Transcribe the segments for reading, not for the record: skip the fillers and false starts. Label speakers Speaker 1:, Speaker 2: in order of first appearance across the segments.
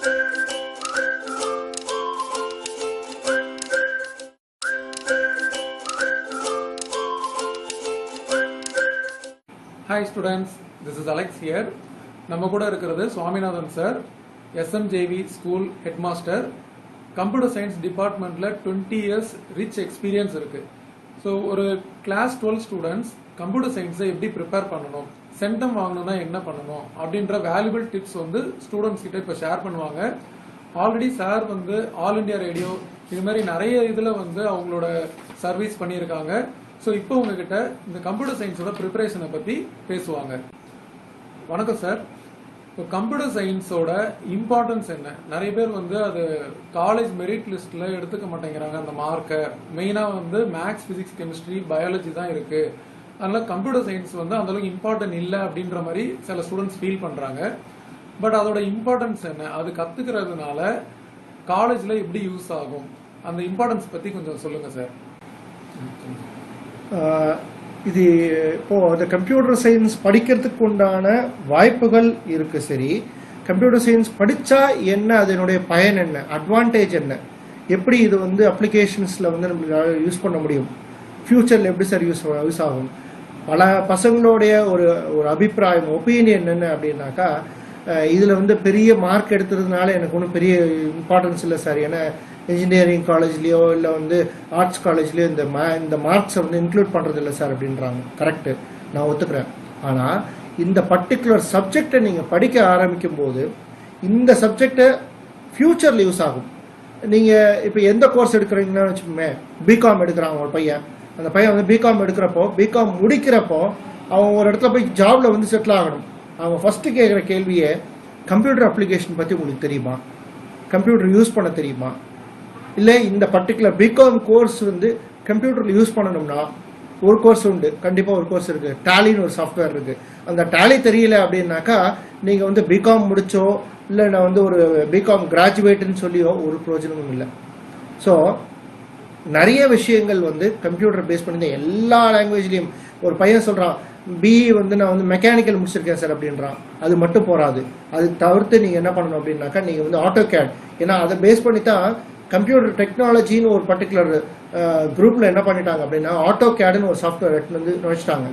Speaker 1: Hi students, this is Alex here. நம்ம கூட இருக்கிறது Swaminathan sir, SMJV school headmaster. Computer science டிபார்ட்மெண்ட்டில் 20 years ரிச் எக்ஸ்பீரியன்ஸ் இருக்குது. ஸோ ஒரு கிளாஸ் 12 ஸ்டூடெண்ட்ஸ் கம்ப்யூட்டர் சயின்ஸை எப்படி ப்ரிப்பேர் பண்ணணும், சென்டம் வாங்கணும்னா என்ன பண்ணணும் அப்படின்ற வேல்யூபிள் டிப்ஸ் வந்து ஸ்டூடெண்ட்ஸ் கிட்ட இப்போ ஷேர் பண்ணுவாங்க. ஆல்ரெடி சார் வந்து ஆல் இண்டியா ரேடியோ இது மாதிரி நிறைய இதில் வந்து அவங்களோட சர்வீஸ் பண்ணியிருக்காங்க. ஸோ இப்போ உங்ககிட்ட இந்த கம்ப்யூட்டர் சயின்ஸோட ப்ரிப்பரேஷனை பற்றி பேசுவாங்க. வணக்கம் சார். இப்போ கம்ப்யூட்டர் சயின்ஸோட இம்பார்ட்டன்ஸ் என்ன? நிறைய பேர் வந்து அது காலேஜ் மெரிட் லிஸ்ட்டில் எடுத்துக்க மாட்டேங்கிறாங்க அந்த மார்க்கை. மெயினாக வந்து மேக்ஸ், ஃபிசிக்ஸ், கெமிஸ்ட்ரி, பயாலஜி தான் இருக்குது. அதனால் கம்ப்யூட்டர் சயின்ஸ் வந்து அந்தளவுக்கு இம்பார்ட்டன்ட் இல்லை அப்படின்ற மாதிரி சில ஸ்டூடெண்ட்ஸ் ஃபீல் பண்ணுறாங்க. பட் அதோட இம்பார்ட்டன்ஸ் என்ன, அது கற்றுக்கிறதுனால காலேஜில் எப்படி யூஸ் ஆகும், அந்த இம்பார்ட்டன்ஸ் பற்றி கொஞ்சம் சொல்லுங்கள் சார்.
Speaker 2: இது இப்போது அந்த கம்ப்யூட்டர் சயின்ஸ் படிக்கிறதுக்கு உண்டான வாய்ப்புகள் இருக்குது. சரி, கம்ப்யூட்டர் சயின்ஸ் படித்தா என்ன, அதனுடைய பயன் என்ன, அட்வான்டேஜ் என்ன, எப்படி இது வந்து அப்ளிகேஷன்ஸில் வந்து நம்மளால் யூஸ் பண்ண முடியும், ஃப்யூச்சரில் எப்படி சார் யூஸ் ஆகும். பல பசங்களுடைய ஒரு அபிப்பிராயம், ஒப்பீனியன் என்ன அப்படின்னாக்கா, இதில் வந்து பெரிய மார்க் எடுத்துறதுனால எனக்கு ஒன்றும் பெரிய இம்பார்ட்டன்ஸ் இல்லை சார். ஏன்னா இன்ஜினியரிங் காலேஜ்லேயோ இல்லை வந்து ஆர்ட்ஸ் காலேஜ்லேயோ இந்த மார்க்ஸை வந்து இன்க்ளூட் பண்ணுறது இல்லை சார் அப்படின்றாங்க. கரெக்டு, நான் ஒத்துக்கிறேன். ஆனால் இந்த பர்டிகுலர் சப்ஜெக்டை நீங்கள் படிக்க ஆரம்பிக்கும் போது இந்த சப்ஜெக்டை ஃப்யூச்சரில் யூஸ் ஆகும். நீங்கள் இப்போ எந்த கோர்ஸ் எடுக்கிறீங்கன்னு வச்சுக்கோமே, பிகாம் எடுக்கிறாங்க ஒரு பையன். அந்த பையன் வந்து பிகாம் எடுக்கிறப்போ, பிகாம் முடிக்கிறப்போ அவன் ஒரு இடத்துல போய் ஜாபில் வந்து செட்டில் ஆகணும். அவங்க ஃபஸ்ட்டு கேட்குற கேள்வியே, கம்ப்யூட்டர் அப்ளிகேஷன் பற்றி உங்களுக்கு தெரியுமா, கம்ப்யூட்டர் யூஸ் பண்ண தெரியுமா, இல்லை இந்த பர்டிகுலர் பிகாம் கோர்ஸ் வந்து கம்ப்யூட்டரில் யூஸ் பண்ணணும்னா ஒரு கோர்ஸ் உண்டு, கண்டிப்பாக ஒரு கோர்ஸ் இருக்குது, டேலின்னு ஒரு சாஃப்ட்வேர் இருக்குது. அந்த டேலி தெரியல அப்படின்னாக்கா நீங்கள் வந்து பிகாம் முடிச்சோ இல்லை நான் வந்து ஒரு பிகாம் கிராஜுவேட்டுன்னு சொல்லியோ ஒரு பிரயோஜனமும் இல்லை. ஸோ நிறைய விஷயங்கள் வந்து கம்ப்யூட்டர் பேஸ் பண்ணி எல்லா லாங்குவேஜ்லேயும். ஒரு பையன் சொல்கிறான், பிஇ வந்து நான் வந்து மெக்கானிக்கல் முடிச்சிருக்கேன் சார் அப்படின்றான். அது மட்டும் போகாது, அது தவிர்த்து நீங்கள் என்ன பண்ணணும் அப்படின்னாக்கா நீங்கள் வந்து ஆட்டோ கேட், ஏன்னா அதை பேஸ் பண்ணி தான் கம்ப்யூட்டர் டெக்னாலஜின்னு ஒரு பர்டிகுலர் குரூப்பில் என்ன பண்ணிட்டாங்க அப்படின்னா ஆட்டோ கேடுன்னு ஒரு சாஃப்ட்வேர் எடுத்து வந்து வச்சுட்டாங்க.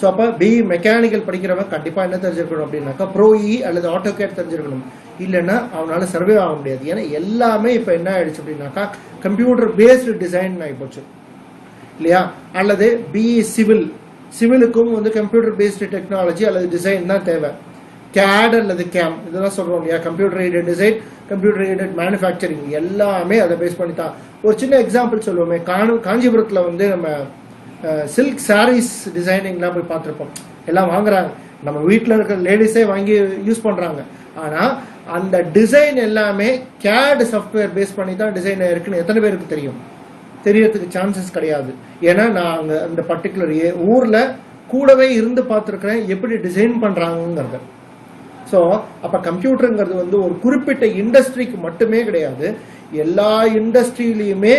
Speaker 2: ஸோ அப்போ பிஇ மெக்கானிக்கல் படிக்கிறவன் கண்டிப்பாக என்ன தெரிஞ்சிருக்கணும் அப்படின்னாக்கா ப்ரோஇ அல்லது ஆட்டோ கேட் தெரிஞ்சிருக்கணும். இல்லைன்னா அவனால் சர்வே ஆக முடியாது. ஏன்னா எல்லாமே இப்போ என்ன ஆயிடுச்சு அப்படின்னாக்கா கம்ப்யூட்டர் பேஸ்டு டிசைன் ஆகிப்போச்சு இல்லையா. அல்லது பிஇ சிவிலுக்கும் வந்து கம்ப்யூட்டர் பேஸ்டு டெக்னாலஜி அல்லது டிசைன் தான் தேவை. கேட் அல்லது கேம் இதெல்லாம் சொல்கிறோம் இல்லையா, computer aided design, computer aided manufacturing, எல்லாமே அதை பேஸ் பண்ணி தான். ஒரு சின்ன எக்ஸாம்பிள் சொல்லுவோமே, காஞ்சிபுரத்தில் வந்து நம்ம சில்க் சாரீஸ் டிசைனிங்லாம் போய் பார்த்துருப்போம். எல்லாம் வாங்குறாங்க, நம்ம வீட்டில் இருக்கிற லேடிஸே வாங்கி யூஸ் பண்ணுறாங்க. ஆனால் அந்த டிசைன் எல்லாமே கேட் சாஃப்ட்வேர் பேஸ் பண்ணி தான் டிசைன் இருக்குன்னு எத்தனை பேருக்கு தெரியும்? தெரியறதுக்கு சான்சஸ் கிடையாது. ஏன்னா நான் அங்கே அந்த பர்டிகுலர் ஊரில் கூடவே இருந்து பார்த்துருக்குறேன் எப்படி டிசைன் பண்ணுறாங்கிறது. ஸோ அப்போ கம்ப்யூட்டருங்கிறது வந்து ஒரு குறிப்பிட்ட இண்டஸ்ட்ரிக்கு மட்டுமே கிடையாது, எல்லா இண்டஸ்ட்ரியிலையுமே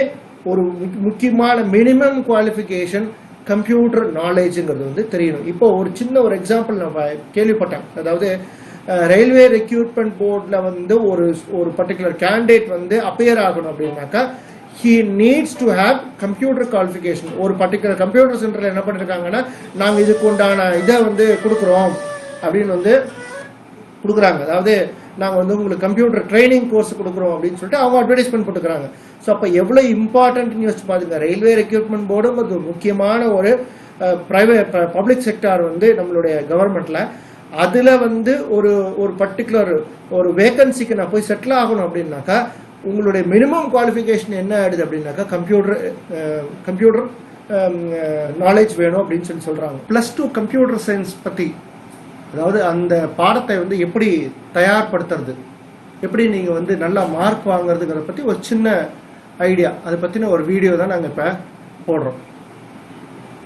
Speaker 2: ஒரு முக்கியமான மினிமம் குவாலிஃபிகேஷன் கம்ப்யூட்டர் நாலேஜுங்கிறது வந்து தெரியணும். இப்போ ஒரு சின்ன ஒரு எக்ஸாம்பிள் நான் கேள்விப்பட்டேன். அதாவது ரயில்வே ரெக்ரூட்மெண்ட் போர்டில் வந்து ஒரு பர்டிகுலர் கேண்டிடேட் வந்து அப்பியர் ஆகணும் அப்படின்னாக்கா he needs to have computer qualification. ஒரு பர்டிகுலர் கம்ப்யூட்டர் சென்டரில் என்ன பண்ணிருக்காங்கன்னா, நாங்கள் இதுக்கு உண்டான இதை வந்து கொடுக்குறோம் அப்படின்னு வந்து கொடுக்குறாங்க. அதாவது நாங்கள் வந்து உங்களுக்கு கம்ப்யூட்டர் ட்ரைனிங் கோர்ஸ் கொடுக்குறோம் அப்படின்னு சொல்லிட்டு அவங்க அட்வர்டைஸ்மெண்ட் போட்டுக்கிறாங்க. ஸோ அப்போ எவ்வளோ இம்பார்ட்டன்ட்னு யோசிச்சு பாருங்க. ரயில்வே ரெக்ரூட்மெண்ட் போர்டுங்கிறது ஒரு முக்கியமான ஒரு பப்ளிக் செக்டார் வந்து நம்மளுடைய கவர்மெண்ட்ல. அதில் வந்து ஒரு பர்டிகுலர் ஒரு வேகன்சிக்கு நான் போய் செட்டில் ஆகணும் அப்படின்னாக்கா உங்களுடைய மினிமம் குவாலிஃபிகேஷன் என்ன ஆயிடுது அப்படின்னாக்கா கம்ப்யூட்டர் நாலேஜ் வேணும் அப்படின்னு சொல்லி சொல்கிறாங்க. +2 கம்ப்யூட்டர் சயின்ஸ் பற்றி, அதாவது அந்த பாடத்தை வந்து எப்படி தயார்படுத்துறது, எப்படி நீங்கள் வந்து நல்லா மார்க் வாங்குறதுங்கிறத பற்றி ஒரு சின்ன ஐடியா, அதை பற்றின ஒரு வீடியோ தான் நாங்கள் இப்போ போடுறோம்.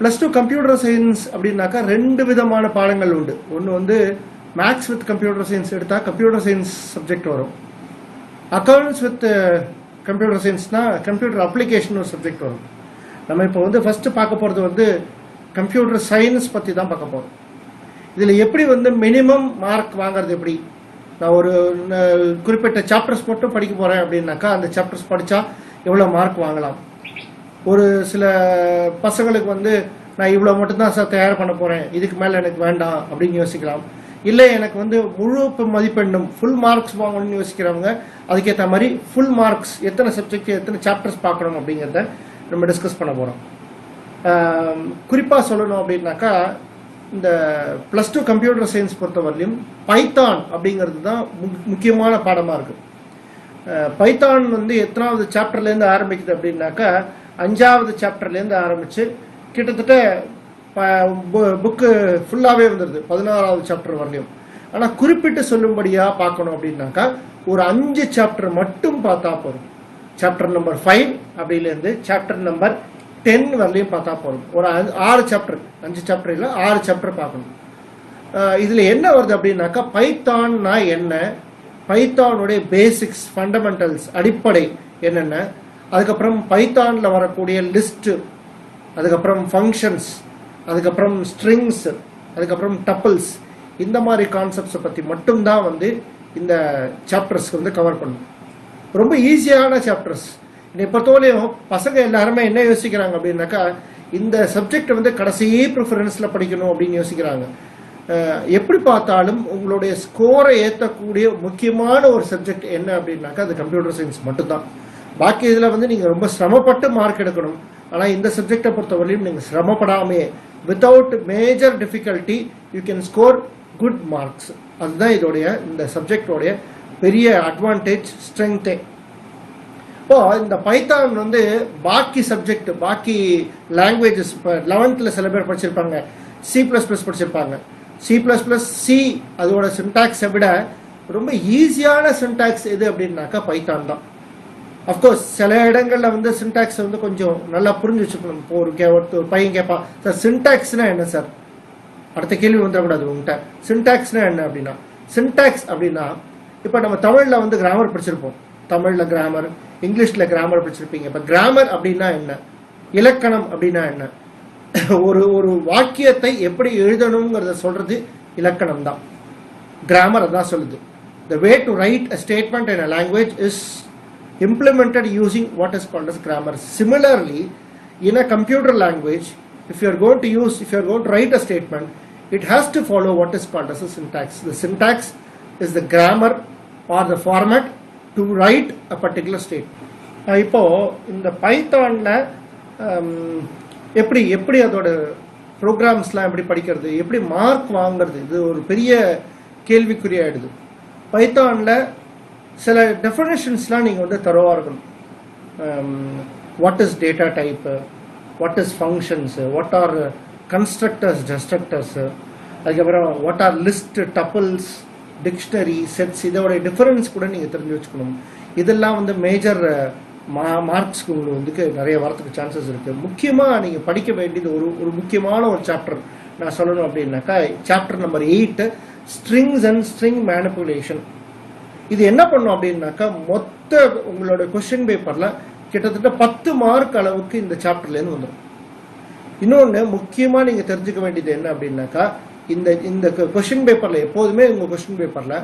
Speaker 2: +2 கம்ப்யூட்டர் சயின்ஸ் அப்படின்னாக்கா 2 விதமான பாடங்கள் உண்டு. ஒன்று வந்து மேக்ஸ் வித் கம்ப்யூட்டர் சயின்ஸ் எடுத்தால் கம்ப்யூட்டர் சயின்ஸ் சப்ஜெக்ட் வரும். அக்கௌண்ட்ஸ் வித் கம்ப்யூட்டர் சயின்ஸ்னால் கம்ப்யூட்டர் அப்ளிகேஷன் ஒரு சப்ஜெக்ட் வரும். நம்ம இப்போ வந்து ஃபஸ்ட்டு பார்க்க போகிறது வந்து கம்ப்யூட்டர் சயின்ஸ் பற்றி தான் பார்க்க போகிறோம். இதில் எப்படி வந்து மினிமம் மார்க் வாங்குறது எப்படி, நான் ஒரு குறிப்பிட்ட சாப்டர்ஸ் மட்டும் படிக்க போகிறேன் அப்படின்னாக்கா அந்த சாப்டர்ஸ் படித்தா எவ்வளோ மார்க் வாங்கலாம். ஒரு சில பசங்களுக்கு வந்து நான் இவ்வளோ மட்டும்தான் சார் தயார் பண்ண போகிறேன், இதுக்கு மேலே எனக்கு வேண்டாம் அப்படின்னு யோசிக்கலாம். இல்லை எனக்கு வந்து முழு மதிப்பெண்ணும் ஃபுல் மார்க்ஸ் வாங்கணும்னு யோசிக்கிறவங்க அதுக்கேற்ற மாதிரி ஃபுல் மார்க்ஸ் எத்தனை சப்ஜெக்ட் எத்தனை சாப்டர்ஸ் பார்க்கணும் அப்படிங்கிறத நம்ம டிஸ்கஸ் பண்ண போகிறோம். குறிப்பாக சொல்லணும் அப்படின்னாக்கா இந்த +2 கம்ப்யூட்டர் சயின்ஸ் பொறுத்தவரையிலும் பைத்தான் அப்படிங்கிறது தான் முக்கியமான பாடமாக இருக்குது. பைத்தான் வந்து எத்தனாவது சாப்டர்லேருந்து ஆரம்பிக்குது அப்படின்னாக்கா 5வது சாப்டர்லேருந்து ஆரம்பித்து கிட்டத்தட்ட புக்கு ஃபுல்லாகவே வந்துடுது 16வது சாப்டர் வரலையும். ஆனால் குறிப்பிட்டு சொல்லும்படியாக பார்க்கணும் அப்படின்னாக்கா ஒரு 5 சாப்டர் மட்டும் பார்த்தா போதும். சாப்டர் நம்பர் 5 அப்படிலேருந்து சாப்டர் நம்பர் 10 வரலையும் பார்த்தா போதும். ஒரு 6 சாப்டர், 5 சாப்டர் இல்லை 6 சாப்டர் பார்க்கணும். இதில் என்ன வருது அப்படின்னாக்கா பைத்தான்னா என்ன, பைத்தானுடைய பேசிக்ஸ் ஃபண்டமெண்டல்ஸ் அடிப்படை என்னென்ன, அதுக்கப்புறம் பைத்தானில் வரக்கூடிய லிஸ்ட்டு, அதுக்கப்புறம் ஃபங்க்ஷன்ஸ், அதுக்கப்புறம் ஸ்ட்ரிங்ஸ், அதுக்கப்புறம் டப்பிள்ஸ், இந்த மாதிரி கான்செப்ட்ஸை பற்றி மட்டும்தான் வந்து இந்த சாப்டர்ஸ்க்கு வந்து கவர் பண்ணும். ரொம்ப ஈஸியான சாப்டர்ஸ். என்னை பொறுத்தவரையும் பசங்க எல்லாருமே என்ன யோசிக்கிறாங்க அப்படின்னாக்கா இந்த சப்ஜெக்ட் வந்து கடைசி ப்ரிஃபரன்ஸில் படிக்கணும் அப்படின்னு யோசிக்கிறாங்க. எப்படி பார்த்தாலும் உங்களுடைய ஸ்கோரை ஏற்றக்கூடிய முக்கியமான ஒரு சப்ஜெக்ட் என்ன அப்படின்னாக்கா அது கம்ப்யூட்டர் சயின்ஸ் மட்டும்தான். பாக்கி இதில் வந்து நீங்கள் ரொம்ப சிரமப்பட்டு மார்க் எடுக்கணும். ஆனால் இந்த சப்ஜெக்டை பொறுத்தவரையிலும் நீங்கள் சிரமப்படாமே without major difficulty you can score good marks. அதுதான் இதோடைய இந்த சப்ஜெக்டோடைய பெரிய அட்வான்டேஜ், ஸ்ட்ரென்த்தே. இப்போ இந்த பைத்தான் வந்து பாக்கி சப்ஜெக்ட், பாக்கி லாங்குவேஜஸ், இப்போ 11th சில பேர் படிச்சிருப்பாங்க, C++ படிச்சிருப்பாங்க. C++, அதோட சின்டாக்ஸை விட ரொம்ப ஈஸியான சின்டாக்ஸ் எது அப்படின்னாக்கா பைத்தான் தான். அஃப்கோர்ஸ் சில இடங்களில் வந்து சின்டாக்ஸ் வந்து கொஞ்சம் நல்லா புரிஞ்சு வச்சுக்கணும். இப்போ ஒரு பையன் கேட்பான், சார் சின்டாக்ஸ்னா என்ன சார், அடுத்த கேள்வி வந்துடக்கூடாது உங்கள்கிட்ட. சின்டாக்ஸ்னா என்ன அப்படின்னா, சின்டாக்ஸ் அப்படின்னா இப்போ நம்ம தமிழில் வந்து கிராமர் படிச்சிருப்போம், தமிழில் கிராமர், இங்கிலீஷில் கிராமர் படிச்சிருப்பீங்க. இப்போ கிராமர் அப்படின்னா என்ன, இலக்கணம் அப்படின்னா என்ன, ஒரு வாக்கியத்தை எப்படி எழுதணுங்கிறத சொல்றது இலக்கணம் தான், கிராமர் அதான் சொல்லுது. The way to write a statement in a language is implemented using what is called as grammar. Similarly, in a computer language, if you are going to write a statement, it has to follow what is called as a syntax. The syntax is the grammar or the format to write a particular statement. இப்போ இந்த பைத்தான்ல எப்படி அதோட ப்ரோக்ராம்ஸ்லாம் எப்படி படிக்கிறது, எப்படி mark வாங்குறது, இது ஒரு பெரிய கேள்விக்குறியாயிடுது. பைத்தானில் சில டெஃபினேஷன்ஸ்லாம் நீங்கள் வந்து தரோவாக இருக்கணும். What is data type, what is functions, what are constructors, destructors, அதுக்கப்புறம் what are list, tuples, dictionary, sets, இதோட டிஃபரன்ஸ் கூட நீங்கள் தெரிஞ்சு வச்சுக்கணும். இதெல்லாம் வந்து மேஜர் மார்க்ஸ்க்கு உங்களுக்கு வந்து நிறைய வரத்துக்கு சான்சஸ் இருக்குது. முக்கியமாக நீங்கள் படிக்க வேண்டியது ஒரு முக்கியமான ஒரு சாப்டர் நான் சொல்லணும் அப்படின்னாக்கா chapter number 8, strings and string manipulation. இது என்ன பண்ணும் அப்படின்னாக்கா மொத்த உங்களோட கொஸ்டின் பேப்பரில் கிட்டத்தட்ட 10 மார்க் அளவுக்கு இந்த சாப்டர்லேருந்து வந்துடும். இன்னொன்று முக்கியமாக நீங்கள் தெரிஞ்சுக்க வேண்டியது என்ன அப்படின்னாக்கா இந்த கொஸ்டின் பேப்பரில் எப்போதுமே உங்கள் கொஸ்டின் பேப்பரில்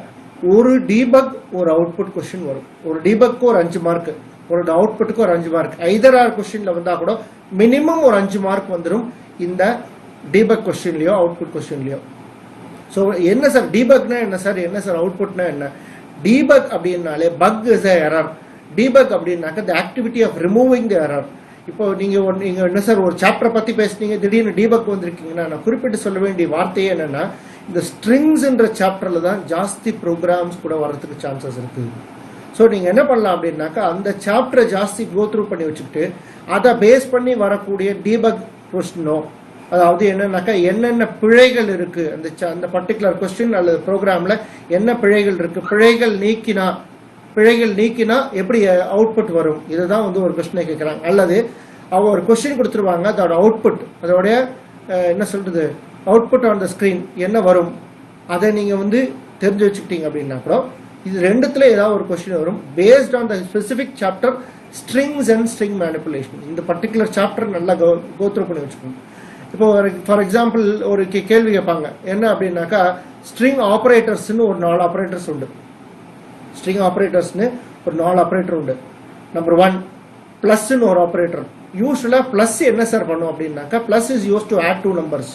Speaker 2: ஒரு டீபக் ஒரு அவுட்புட் கொஸ்டின் வரும். ஒரு டீபக்கு ஒரு 5 மார்க், ஒரு அவுட்புட்டுக்கு ஒரு 5 மார்க். ஐதர் ஆர் கொஸ்டினில் வந்தால் கூட மினிமம் ஒரு 5 மார்க் வந்துடும் இந்த டீபக் கொஸ்டின்லையோ அவுட்புட் கொஸ்டின்லையோ. ஸோ என்ன சார் டீபக்னா என்ன சார், என்ன சார் அவுட்புட்னா என்ன? டீபக் அப்படின்னாலே bug is a error. Debug அப்படின்னாக்க the activity of removing the error. இப்போ நீங்கள் என்ன சார் ஒரு சாப்டரை பற்றி பேசுனீங்க, திடீர்னு டீபக் வந்திருக்கீங்கன்னா நான் குறிப்பிட்டு சொல்ல வேண்டிய வார்த்தையே என்னன்னா இந்த ஸ்ட்ரிங்ஸ்ன்ற சாப்டரில் தான் ஜாஸ்தி ப்ரோக்ராம்ஸ் கூட வர்றதுக்கு சான்சஸ் இருக்குது. ஸோ நீங்கள் என்ன பண்ணலாம் அப்படின்னாக்கா அந்த சாப்டரை ஜாஸ்தி கோ த்ரூ பண்ணி வச்சுக்கிட்டு அதை பேஸ் பண்ணி வரக்கூடிய டீபக் கொஸ்டினோ, அதாவது என்னன்னாக்கா என்னென்ன பிழைகள் இருக்குது அந்த பர்டிகுலர் கொஸ்டின் அல்லது ப்ரோக்ராமில் என்ன பிழைகள் இருக்குது, பிழைகள் நீக்கினா எப்படி அவுட்புட் வரும், இதுதான் வந்து ஒரு கொஸ்டினை கேட்குறாங்க. அல்லது அவங்க ஒரு கொஸ்டின் கொடுத்துருவாங்க, அதோட அவுட்புட், அதோடைய என்ன சொல்கிறது அவுட்புட் ஆன் த ஸ்க்ரீன் என்ன வரும், அதை நீங்கள் வந்து தெரிஞ்சு வச்சுக்கிட்டீங்க அப்படின்னா கூட இது ரெண்டுத்துல ஏதாவது ஒரு கொஸ்டின் வரும் based on the specific chapter strings and string manipulation. இந்த பர்டிகுலர் சாப்டர் நல்லா கோத்ரூ பண்ணி வச்சுக்கணும். இப்போ ஃபார் எக்ஸாம்பிள் ஒரு கேள்வி கேட்பாங்க என்ன அப்படின்னாக்கா ஸ்ட்ரிங் ஆப்ரேட்டர்ஸ்னு ஒரு 4 ஆப்ரேட்டர்ஸ் உண்டு. ஸ்ட்ரிங் ஆப்ரேட்டர்ஸ்னு ஒரு 4 ஆப்ரேட்டர் உண்டு. நம்பர் 1 ப்ளஸ்ன்னு ஒரு ஆப்ரேட்டர். யூஸ்வலாக ப்ளஸ் என்ன சார் பண்ணும் அப்படின்னாக்கா plus is use to add 2 numbers.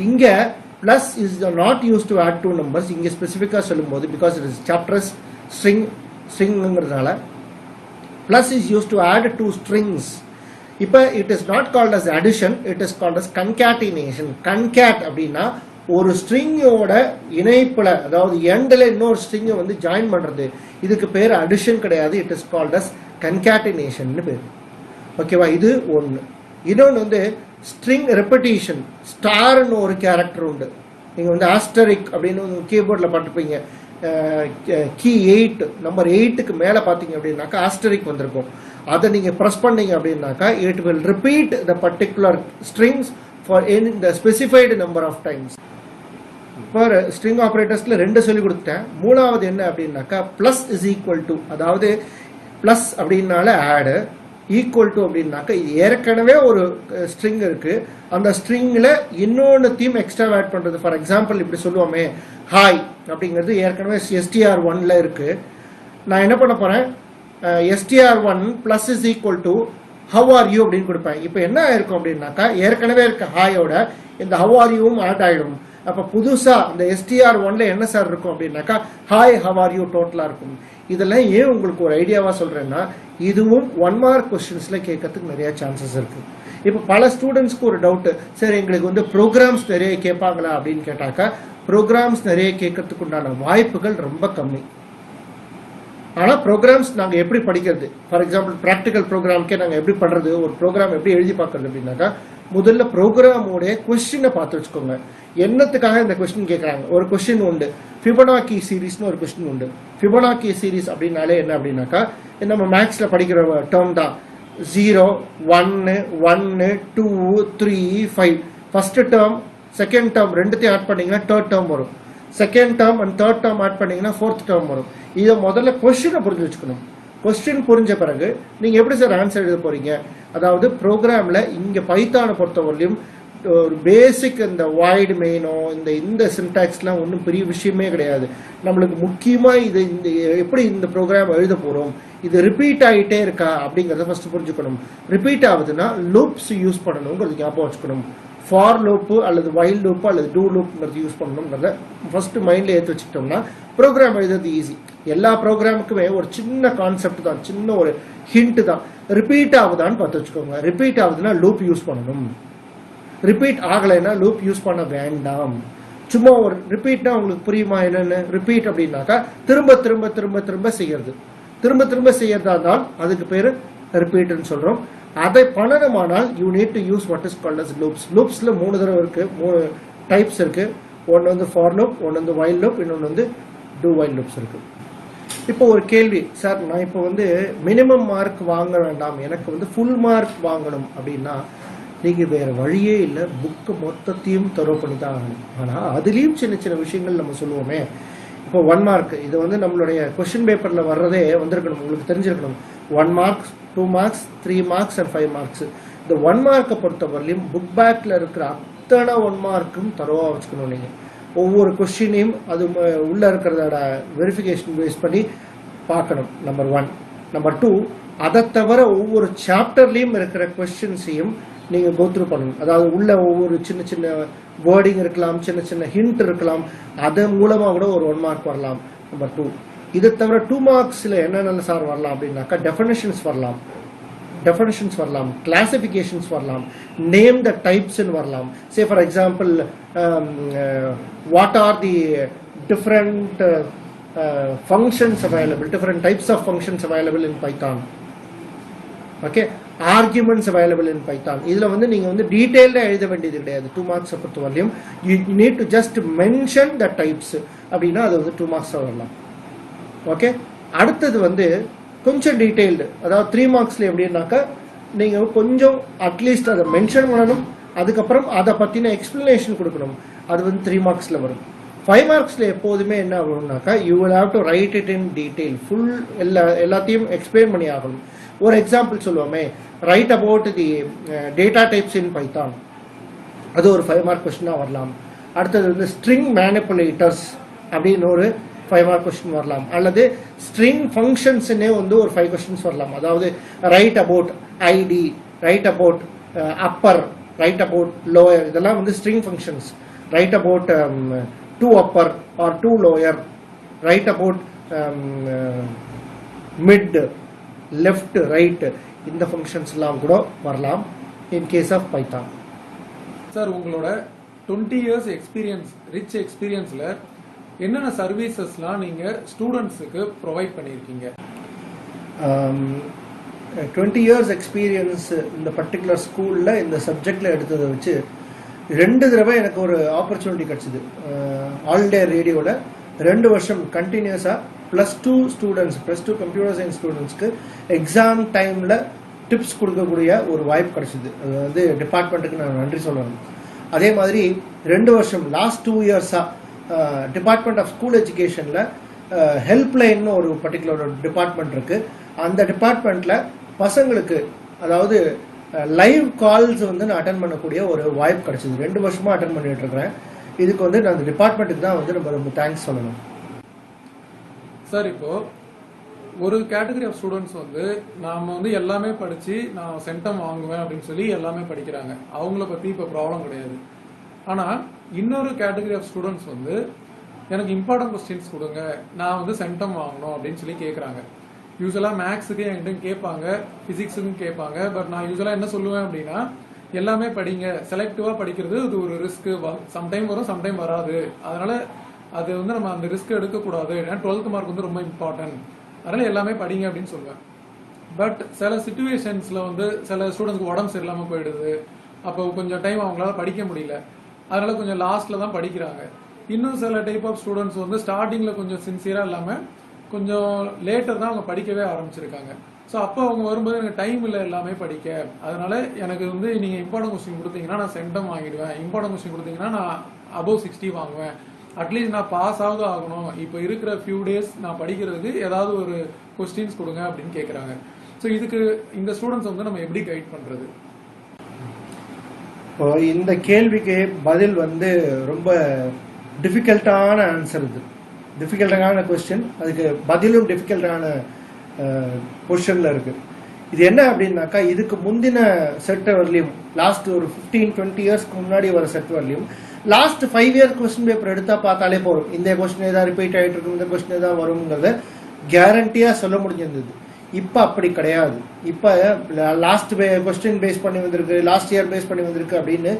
Speaker 2: இங்கே plus is not use to add 2 numbers. இங்கே ஸ்பெசிஃபிக்காக சொல்லும்போது பிகாஸ் இட் இஸ் சாப்டர்ஸ் ஸ்ட்ரிங்கிறதுனால plus is use to add 2 strings. இப்போ it is not called as addition, it is called as concatenation. Concat அப்படின்னா ஒரு ஸ்ட்ரிங்கோட இணைப்புல, அதாவது எண்டில் இன்னொரு ஸ்ட்ரிங்கை வந்து ஜாயின் பண்றது. இதுக்கு பேர் அடிஷன் கிடையாது, it is called as concatenation பேர். ஓகேவா? இது ஒன்று. இன்னொன்று வந்து ஸ்ட்ரிங் ரெப்படிஷன். ஸ்டார்னு ஒரு கேரக்டர் உண்டு. நீங்கள் வந்து ஆஸ்டரிக் அப்படின்னு கீபோர்டில் பார்த்துப்பீங்க. கீ 8 நம்பர் 8க்கு மேலே பார்த்தீங்க அப்படின்னாக்கா ஆஸ்டரிக் வந்திருக்கும். அதை நீங்கள் ப்ரெஸ் பண்ணீங்க அப்படின்னாக்கா it will repeat the particular strings for in the specified number of times. இப்போ ஸ்ட்ரிங் ஆப்ரேட்டர்ஸில் 2 சொல்லி கொடுத்தேன். மூணாவது என்ன அப்படின்னாக்கா ப்ளஸ் இஸ் ஈக்குவல் டு, அதாவது ப்ளஸ் அப்படின்னால ஆடு, ஈக்குவல் டு அப்படின்னாக்கா இது ஏற்கனவே ஒரு ஸ்ட்ரிங் இருக்கு, அந்த ஸ்ட்ரிங்கில் இன்னொன்னுத்தையும் எக்ஸ்ட்ரா ஆட் பண்ணுறது. ஃபார் எக்ஸாம்பிள் இப்படி சொல்லுவோமே, ஹாய் அப்படிங்கிறது ஏற்கனவே STR1ல இருக்கு. நான் என்ன பண்ண போறேன், STR1 plus is equal to how are you அப்படின்னு கொடுப்பேன். இப்போ என்ன ஆயிருக்கும் அப்படின்னாக்கா ஏற்கனவே இருக்க ஹாயோட இந்த ஹவ் ஆர் யூவும் ஆட் ஆயிடும். அப்போ புதுசாக இந்த STR1ல என்ன சார் இருக்கும் அப்படின்னாக்கா ஹாய் ஹவ் ஆர் யூ டோட்டலாக இருக்கும். இதெல்லாம் ஏன் உங்களுக்கு ஒரு ஐடியாவாக சொல்கிறேன்னா, இதுவும் 1 மார்க் கொஸ்டின்ஸில் கேட்கறதுக்கு நிறைய சான்சஸ் இருக்குது. இப்போ பல ஸ்டூடெண்ட்ஸ்க்கு ஒரு டவுட்டு, சார் எங்களுக்கு வந்து ப்ரோக்ராம்ஸ் நிறைய கேட்பாங்களா அப்படின்னு கேட்டாக்கா ப்ரோக்ராம்ஸ் நிறைய கேட்கறதுக்கு உண்டான வாய்ப்புகள் ரொம்ப கம்மி. ஆனால் ப்ரோக்ராம்ஸ் நாங்கள் எப்படி படிக்கிறது, ஃபார் எக்ஸாம்பிள் ப்ராக்டிக்கல் ப்ரோக்ராம்க்கே நாங்கள் எப்படி பண்ணுறது, ஒரு ப்ரோக்ராம் எப்படி எழுதி பார்க்கறது அப்படின்னாக்கா முதல்ல ப்ரோக்ராமோடைய கொஸ்டினை பார்த்து வச்சுக்கோங்க. என்னத்துக்காக இந்த கொஸ்டின் கேட்குறாங்க. ஒரு கொஸ்டின் உண்டு, ஃபிபனாக்கி சீரீஸ்னு ஒரு கொஸ்டின் உண்டு. ஃபிபனாக்கி சீரீஸ் அப்படின்னாலே என்ன அப்படின்னாக்கா நம்ம மேக்ஸில் படிக்கிற டேர்ம் தான். 0, 1, 1, 2, 3, 5. ஃபர்ஸ்ட் டேர்ம் செகண்ட் டேர்ம் ரெண்டுத்தையும் ஆட் பண்ணீங்கன்னா தேர்ட் டேர்ம் வரும். Second term and third term add பண்ணீங்கன்னா ஃபோர்த் டேர்ம் வரும். இதை முதல்ல கொஸ்டினை புரிஞ்சு வச்சுக்கணும். கொஸ்டின் புரிஞ்ச பிறகு நீங்க எப்படி சார் ஆன்சர் எழுத போறீங்க. அதாவது ப்ரோக்ராம்ல இங்க பைத்தானை பொறுத்தவரையிலும் ஒரு பேசிக் இந்த வாய்டு மெயினோ இந்த சின்டாக்ஸ்லாம் ஒன்றும் பெரிய விஷயமே கிடையாது. நம்மளுக்கு முக்கியமா இது இந்த எப்படி இந்த ப்ரோக்ராம் எழுத போறோம், இது ரிப்பீட் ஆகிட்டே இருக்கா அப்படிங்கிறத ஃபர்ஸ்ட் புரிஞ்சுக்கணும். ரிப்பீட் ஆகுதுன்னா லூப்ஸ் யூஸ் பண்ணணுங்கிறது ஞாபகம் வச்சுக்கணும். ஃபார் லூப்பு அல்லது வைல் லூப்பு அல்லது டூ லூப்ங்கிறது யூஸ் பண்ணணுங்கிறத ஃபர்ஸ்ட் மைண்ட்ல ஏற்றி வச்சுக்கிட்டோம்னா ப்ரோக்ராம் எழுதுறது ஈஸி. எல்லா ப்ரோக்ராமுக்குமே ஒரு சின்ன கான்செப்ட் தான், சின்ன ஒரு ஹிண்ட் தான். ரிப்பீட் ஆகுதான்னு பார்த்து வச்சுக்கோங்க. ரிப்பீட் ஆகுதுன்னா லூப் யூஸ் பண்ணணும், ரிப்பீட் ஆகலைன்னா லூப் யூஸ் பண்ண வேண்டாம். சும்மா ஒரு ரிப்பீட்னா உங்களுக்கு புரியுமா என்னன்னு? ரிப்பீட் அப்படின்னாக்கா திரும்ப திரும்ப திரும்ப திரும்ப செய்யறது, திரும்ப திரும்ப செய்யறதா இருந்தால் அதுக்கு பேரு ரிப்பீட்னு சொல்றோம். அதை பண்ணணுமானால் you need to use what is called as loops. லூப்ஸ்ல 3 தடவை இருக்கு, 3 டைப்ஸ் இருக்கு. ஒன்று வந்து ஃபார் லூப், ஒன்று வந்து வைல் லூப், இன்னொன்று வந்து டூ வைல் லூப்ஸ் இருக்கு. இப்போ ஒரு கேள்வி, சார் நான் இப்போ வந்து மினிமம் மார்க் வாங்க வேண்டாம், எனக்கு வந்து ஃபுல் மார்க் வாங்கணும் அப்படின்னா நீங்கள் வேறு வழியே இல்லை, புக்கு மொத்தத்தையும் தரவு பண்ணி தான் ஆகணும். ஆனால் அதுலேயும் சின்ன சின்ன விஷயங்கள் நம்ம சொல்லுவோமே. இப்போ 1 மார்க் இது வந்து நம்மளுடைய கொஸ்டின் பேப்பரில் வர்றதே வந்திருக்கணும், உங்களுக்கு தெரிஞ்சிருக்கணும். 1 marks, 2 marks, 3 marks and 5 marks. இந்த 1 மார்க்கை பொறுத்தவரையிலும் புக் பேக்கில் இருக்கிற அத்தனை 1 மார்க்கும் தரவாக வச்சுக்கணும். நீங்கள் ஒவ்வொரு கொஸ்டினையும் அது உள்ளே இருக்கிறதோட வெரிஃபிகேஷன் பேஸ் பண்ணி பார்க்கணும். நம்பர் 1. நம்பர் 2, அதை தவிர ஒவ்வொரு சாப்டர்லேயும் இருக்கிற கொஸ்டின்ஸையும் நீங்கள் கோத்ரூ பண்ணணும். அதாவது உள்ள ஒவ்வொரு சின்ன சின்ன வேர்டிங் இருக்கலாம், சின்ன சின்ன ஹிண்ட் இருக்கலாம், அதன் மூலமாக கூட ஒரு 1 மார்க் வரலாம். நம்பர் 2. இதை தவிர 2 மார்க்ஸில் என்னென்ன சார் வரலாம் அப்படின்னாக்கா டெஃபினிஷன்ஸ் வரலாம், கிளாசிஃபிகேஷன்ஸ் வரலாம், நேம் த டைப்ஸ்ன்னு வரலாம். Say for example what are the different functions available, different types of functions available in Python. Okay, arguments available in Python. இதில் வந்து நீங்கள் வந்து டீட்டெயில்டாக எழுத வேண்டியது கிடையாது. 2 மார்க்ஸை பொறுத்த வரையும் you need to just mention the types அப்படின்னா அது வந்து 2 மார்க்ஸாக வரலாம். ஓகே, அடுத்தது வந்து கொஞ்சம் டீட்டெயில்டு, அதாவது 3 மார்க்ஸில் எப்படின்னாக்கா நீங்கள் கொஞ்சம் அட்லீஸ்ட் அதை மென்ஷன் பண்ணணும், அதுக்கப்புறம் அதை பற்றின எக்ஸ்பிளனேஷன் கொடுக்கணும். அது வந்து 3 மார்க்ஸில் வரும். 5 மார்க்ஸில் எப்போதுமே என்ன ஆகணும்னாக்கா you will have to write it in detail, full எல்லாத்தையும் எக்ஸ்பிளைன் பண்ணி ஆகணும். ஒரு எக்ஸாம்பிள் சொல்லுவோமே, write about the data types in Python, அது ஒரு 5 மார்க் கொஸ்டினாக வரலாம். அடுத்தது வந்து ஸ்ட்ரிங் மேனிப்புலேட்டர்ஸ் அப்படின்னு ஒரு 5 மார்க் கொஸ்டின் வரலாம், அல்லது ஸ்ட்ரிங் ஃபங்க்ஷன்ஸ்னே வந்து ஒரு 5 கொஸ்டின்ஸ் வரலாம். அதாவது write about ID, write about upper, write about lower, இதெல்லாம் வந்து string functions. Write about 2 upper or 2 lower, write about mid, left, right, இந்த ஃபங்க்ஷன்ஸ் எல்லாம் கூட வரலாம் in case of Python.
Speaker 1: Sir, உங்களோட 20 இயர்ஸ் எக்ஸ்பீரியன்ஸ், ரிச் எக்ஸ்பீரியன்ஸில் என்னென்ன சர்வீசஸ்லாம் நீங்கள் ஸ்டூடெண்ட்ஸுக்கு ப்ரொவைட் பண்ணியிருக்கீங்க?
Speaker 2: 20 இயர்ஸ் எக்ஸ்பீரியன்ஸ் இந்த பர்டிகுலர் ஸ்கூலில் இந்த சப்ஜெக்டில் எடுத்ததை வச்சு 2 தடவை எனக்கு ஒரு ஆப்பர்ச்சுனிட்டி கிடச்சிது. ஆல் டே ரேடியோவில் 2 வருஷம் கண்டினியூஸாக +2 ஸ்டூடெண்ட்ஸ், +2 கம்ப்யூட்டர் சயின்ஸ் ஸ்டூடெண்ட்ஸ்க்கு எக்ஸாம் டைமில் டிப்ஸ் கொடுக்கக்கூடிய ஒரு வாய்ப்பு கிடச்சிது. அது வந்து டிபார்ட்மெண்ட்டுக்கு நான் நன்றி சொல்லணும். அதே மாதிரி 2 வருஷம் லாஸ்ட் 2 இயர்ஸாக டிபார்ட்மெண்ட் ஆஃப் ஸ்கூல் எஜுகேஷனில் ஹெல்ப்லைன்னு ஒரு பர்டிகுலர் டிபார்ட்மெண்ட் இருக்குது. அந்த டிபார்ட்மெண்ட்டில் பசங்களுக்கு, அதாவது லைவ் கால்ஸ் வந்து நான் அட்டன் பண்ணக்கூடிய ஒரு வாய்ப்பு கிடச்சிது. 2 வருஷமாக அட்டன் பண்ணிட்டு இருக்கிறேன். இதுக்கு வந்து நான் அந்த டிபார்ட்மெண்ட்டுக்கு தான் வந்து நம்ம ரொம்ப தேங்க்ஸ் சொல்லணும்.
Speaker 1: சார், இப்போ ஒரு கேட்டகரி ஆஃப் ஸ்டூடெண்ட்ஸ் வந்து நாம வந்து எல்லாமே படிச்சு நான் சென்டம் வாங்குவேன் அப்படின்னு சொல்லி எல்லாமே படிக்கிறாங்க. அவங்கள பத்தி இப்போ ப்ராப்ளம் கிடையாது. ஆனா இன்னொரு கேட்டகரி ஆஃப் ஸ்டூடெண்ட்ஸ் வந்து எனக்கு இம்பார்ட்டன்ட் கொஸ்டின்ஸ் கொடுங்க, நான் வந்து சென்டம் வாங்கணும் அப்படின்னு சொல்லி கேட்குறாங்க. யூஸ்வலாக மேக்ஸுக்கு என்கிட்ட கேட்பாங்க, ஃபிசிக்ஸுக்கும் கேட்பாங்க. பட் நான் யூஸ்வலாக என்ன சொல்லுவேன் அப்படின்னா, எல்லாமே படிங்க, செலக்டிவாக படிக்கிறது அது ஒரு ரிஸ்க்கு. சம்டைம் வரும், சம்டைம் வராது. அதனால அது வந்து நம்ம அந்த ரிஸ்க் எடுக்கக்கூடாது. ஏன்னா 12th மார்க் வந்து ரொம்ப இம்பார்ட்டன்ட், அதனால எல்லாமே படிங்க அப்படின்னு சொல்லுவேன். பட் சில சுச்சுவேஷன்ஸில் வந்து சில ஸ்டூடெண்ட்ஸ்க்கு உடம்பு சரியில்லாமல் போயிடுது. அப்போ கொஞ்சம் டைம் அவங்களால படிக்க முடியல, அதனால கொஞ்சம் லாஸ்ட்ல தான் படிக்கிறாங்க. இன்னும் சில டைப் ஆஃப் ஸ்டூடெண்ட்ஸ் வந்து ஸ்டார்டிங்ல கொஞ்சம் சின்சியரா இல்லாம கொஞ்சம் லேட்டர் தான் அவங்க படிக்கவே ஆரம்பிச்சிருக்காங்க. ஸோ அப்போ அவங்க வரும்போது எனக்கு டைம் இல்லை எல்லாமே படிக்க, அதனால எனக்கு வந்து நீங்க இம்பார்ட்டன்ட் கொஸ்டின் கொடுத்தீங்கன்னா நான் சென்டம் வாங்கிடுவேன், இம்பார்ட்டன்ட் கொஸ்டின் கொடுத்தீங்கன்னா நான் அபவ் 60 வாங்குவேன், அட்லீஸ்ட் நான் பாஸ் ஆகுது ஆகணும், இப்போ இருக்கிற ஃபியூ டேஸ் நான் படிக்கிறதுக்கு ஏதாவது ஒரு கொஸ்டின்ஸ் கொடுங்க அப்படின்னு கேட்குறாங்க. ஸோ இதுக்கு இந்த ஸ்டூடெண்ட்ஸ் வந்து நம்ம எப்படி கைட் பண்றது?
Speaker 2: இந்த கேள்விக்கு பதில் வந்து ரொம்ப டிஃபிகல்ட்டான ஆன்சர். இது டிஃபிகல்ட்டான கொஸ்டின், அதுக்கு பதிலும் டிஃபிகல்ட்டான பொசிஷனில் இருக்கு. இது என்ன அப்படின்னாக்கா, இதுக்கு முந்தின செட் வரலையும், லாஸ்ட் ஒரு 15-20 இயர்ஸ்க்கு முன்னாடி வர செட் வரலையும் லாஸ்ட் 5 இயர்ஸ் கொஸ்டின் பேப்பர் எடுத்தா பார்த்தாலே போகும், இந்த கொஸ்டின் ஏதாவது ரிப்பீட் ஆகிட்டு இருக்கும், இந்த கொஸ்டின் ஏதாவது வருங்கிறத கேரண்டியா சொல்ல முடிஞ்சிருந்தது. இப்போ அப்படி கிடையாது. இப்போ லாஸ்ட் கொஸ்டின் பேஸ் பண்ணி வந்திருக்கு, லாஸ்ட் இயர் பேஸ் பண்ணி வந்திருக்கு அப்படின்னு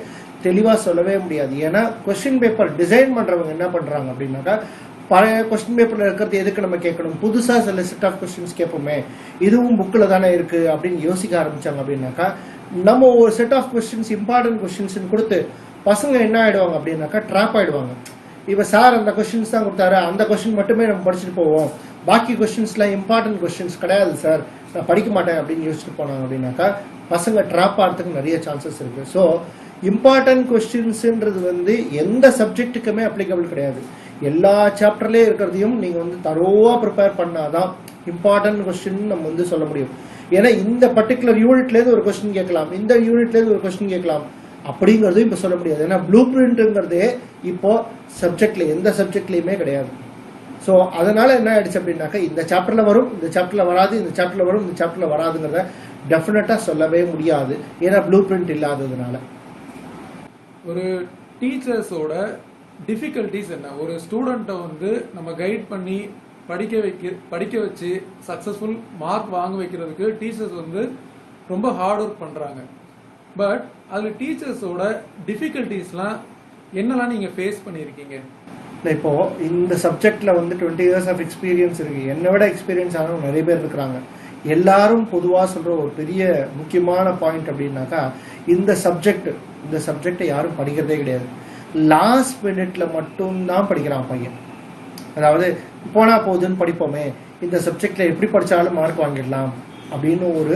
Speaker 2: தெளிவாக சொல்லவே முடியாது. ஏன்னா கொஸ்டின் பேப்பர் டிசைன் பண்றவங்க என்ன பண்றாங்க அப்படின்னாக்கா, பழைய கொஸ்டின் பேப்பர்ல இருக்கிறது எதுக்கு நம்ம கேட்கணும், புதுசா சில செட் ஆஃப் கொஸ்டின்ஸ் கேட்போமே, இதுவும் புக்கில் தானே இருக்கு அப்படின்னு யோசிக்க ஆரம்பிச்சாங்க. அப்படின்னாக்கா நம்ம ஒரு set of questions, important questions கொடுத்து பசங்க என்ன ஆயிடுவாங்க அப்படின்னாக்கா ட்ராப் ஆயிடுவாங்க. இப்ப சார் அந்த கொஸ்டின்ஸ் தான் கொடுத்தாரு, அந்த கொஸ்டின் மட்டுமே நம்ம படிச்சுட்டு போவோம், பாக்கி கொஸ்டின்ஸ்லாம் இம்பார்ட்டன்ட் கொஸ்டின்ஸ் கிடையாது சார், நான் படிக்க மாட்டேன் அப்படின்னு யோசிச்சுட்டு போனாங்க அப்படின்னாக்கா பசங்க ட்ராப் ஆகிறதுக்கு நிறைய சான்சஸ் இருக்கு. ஸோ இம்பார்ட்டன்ட் கொஸ்டின்ஸ்ன்றது வந்து எந்த சப்ஜெக்ட்டுக்குமே அப்ளிகபிள் கிடையாது. எல்லா சாப்டர்லயே இருக்கிறதையும் நீங்க வந்து தரோவா ப்ரிப்பேர் பண்ணாதான் இம்பார்ட்டன்ட் கொஸ்டின் நம்ம வந்து சொல்ல முடியும். ஏன்னா இந்த பர்டிகுலர் யூனிட்ல இருந்து ஒரு கொஸ்டின் கேட்கலாம், இந்த யூனிட்ல இருந்து ஒரு கொஸ்டின் கேட்கலாம், அப்படிங்கறதும் இப்ப சொல்ல முடியாது. ஏன்னா ப்ளூ பிரிண்ட்ங்கிறதே இப்போ சப்ஜெக்ட்ல எந்த சப்ஜெக்ட்லயுமே கிடையாது. ஸோ அதனால என்ன ஆயிடுச்சு அப்படின்னாக்கா, இந்த சாப்டர்ல வரும், இந்த சாப்டர்ல வராது, இந்த சாப்டர்ல வரும், இந்த சாப்டர்ல வராதுங்கிறத டெஃபினட்டா சொல்லவே முடியாது. ஏன்னா ப்ளூ பிரிண்ட் இல்லாததுனால.
Speaker 1: ஒரு டீச்சர்ஸோட டிஃபிகல்ட்டிஸ் என்ன? ஒரு ஸ்டூடெண்ட்டை வந்து நம்ம கைட் பண்ணி படிக்க வச்சு சக்ஸஸ்ஃபுல் மார்க் வாங்க வைக்கிறதுக்கு டீச்சர்ஸ் வந்து ரொம்ப ஹார்ட் ஒர்க் பண்றாங்க. பட் அதில் டீச்சர்ஸோட டிஃபிகல்ட்டிஸ்லாம் என்னெல்லாம் நீங்க ஃபேஸ் பண்ணியிருக்கீங்க?
Speaker 2: இப்போ இந்த சப்ஜெக்ட்ல வந்து 20 இயர்ஸ் ஆஃப் எக்ஸ்பீரியன்ஸ் இருக்கு. என்னை விட எக்ஸ்பீரியன்ஸ் ஆனவங்க நிறைய பேர் இருக்கிறாங்க. எல்லாரும் பொதுவாக சொல்ற ஒரு பெரிய முக்கியமான பாயிண்ட் அப்படின்னாக்கா, இந்த சப்ஜெக்டை யாரும் படிக்கிறதே கிடையாது. லாஸ்ட் மினிட்ல மட்டும்தான் படிக்கிறான் பையன். அதாவது போனா போகுதுன்னு படிப்போமே, இந்த சப்ஜெக்ட்ல எப்படி படிச்சாலும் மார்க் வாங்கிடலாம் அப்படின்னு ஒரு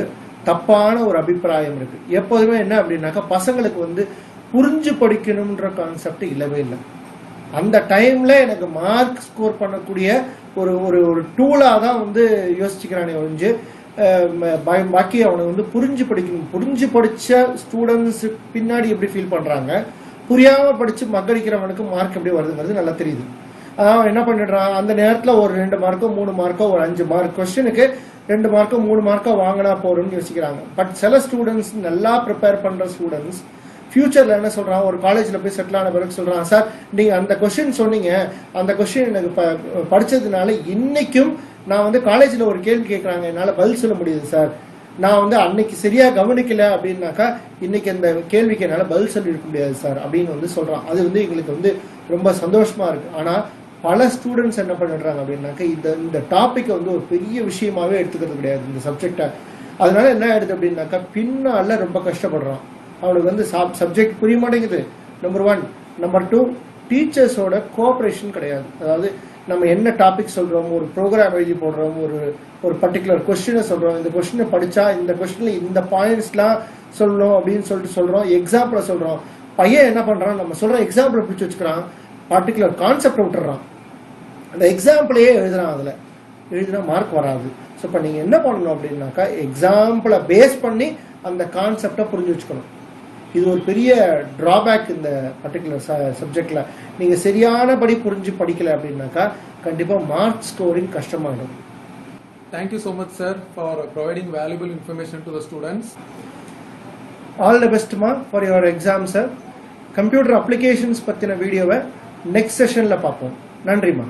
Speaker 2: தப்பான ஒரு அபிப்பிராயம் இருக்கு. எப்போதுமே என்ன அப்படின்னாக்கா, பசங்களுக்கு வந்து புரிஞ்சு படிக்கணும்ன்ற கான்செப்ட் இல்லவே இல்லை. அந்த டைம்ல எனக்கு மார்க் ஸ்கோர் பண்ணக்கூடிய ஒரு ஒரு ஒரு டூலா தான் வந்து யோசிச்சுக்கிறானே ஒழிஞ்சு பாக்கி அவனை வந்து புரிஞ்சு படிக்கணும். புரிஞ்சு படிச்ச ஸ்டூடெண்ட்ஸ் பின்னாடி எப்படி ஃபீல் பண்றாங்க, புரியாம படிச்சு மக்கடிக்கிறவனுக்கு மார்க் எப்படி வருதுங்கிறது நல்லா தெரியுது. அதான் என்ன பண்ணிடுறான், அந்த நேரத்தில் ஒரு 2 மார்க்கோ 3 மார்க்கோ ஒரு 5 மார்க் கொஸ்டினுக்கு 2 மார்க்கோ 3 மார்க்கோ வாங்கினா போறோம்னு யோசிக்கிறாங்க. பட் சில ஸ்டூடெண்ட்ஸ் நல்லா ப்ரிப்பேர் பண்ற ஸ்டூடெண்ட்ஸ் ஃபியூச்சர்ல என்ன சொல்றான், ஒரு காலேஜ்ல போய் செட்டில் ஆன பிறகு சொல்றான், சார் நீங்க அந்த கொஸ்டின் சொன்னீங்க, அந்த கொஸ்டின் எனக்கு படிச்சதுனால இன்னைக்கும் நான் வந்து காலேஜ்ல ஒரு கேள்வி கேட்கறாங்க, என்னால பதில் சொல்ல முடியுது சார். நான் வந்து அன்னைக்கு சரியா கவனிக்கல அப்படின்னாக்கா இன்னைக்கு அந்த கேள்விக்கு என்னால பதில் சொல்லி இருக்க முடியாது சார் அப்படின்னு வந்து சொல்றான். அது வந்து எங்களுக்கு வந்து ரொம்ப சந்தோஷமா இருக்கு. ஆனா பல ஸ்டூடெண்ட்ஸ் என்ன பண்ணிடுறாங்க அப்படின்னாக்கா இந்த டாபிக்கை வந்து ஒரு பெரிய விஷயமாவே எடுத்துக்கிறது கிடையாது இந்த சப்ஜெக்டை. அதனால என்ன ஆயிடுது அப்படின்னாக்கா பின்னால ரொம்ப கஷ்டப்படுறான். அவனுக்கு வந்து சப்ஜெக்ட் புரிய மாட்டேங்குது, நம்பர் 1. நம்பர் 2, டீச்சர்ஸோட கோஆப்ரேஷன் கிடையாது. அதாவது நம்ம என்ன டாபிக் சொல்றோம், ஒரு ப்ரோக்ராம் எழுதி போடுறோம், ஒரு பர்டிகுலர் கொஸ்டினை சொல்றோம், இந்த கொஸ்டினை படிச்சா இந்த கொஸ்டின்ல இந்த பாயிண்ட்ஸ்லாம் சொல்லணும் அப்படின்னு சொல்லிட்டு சொல்றோம், எக்ஸாம்பிள சொல்றோம். பையன் என்ன பண்றான், நம்ம சொல்ற எக்ஸாம்பிளை பிடிச்சி வச்சுக்கிறான், பர்டிகுலர் கான்செப்ட் விட்டுறான், அந்த எக்ஸாம்பிளையே எழுதுறான். அதுல எழுதினா மார்க் வராது. ஸோ இப்போ நீங்க என்ன பண்ணணும் அப்படின்னாக்கா எக்ஸாம்பிளை பேஸ் பண்ணி அந்த கான்செப்டை புரிஞ்சு வச்சுக்கணும். இது ஒரு பெரிய டிராபேக் இந்த பர்டிகுலர் சப்ஜெக்ட்ல. நீங்க சரியானபடி புரிஞ்சு படிக்கல அப்படின்னாக்கா கண்டிப்பா மார்க் ஸ்கோரிங் கஷ்டமாயிடும்.
Speaker 1: Thank you so much, sir, for providing valuable information to the students.
Speaker 2: All the best, ma, for your exam, sir. Computer applications பத்தின வீடியோவை நெக்ஸ்ட் செஷன்ல பார்ப்போம். நன்றிமா.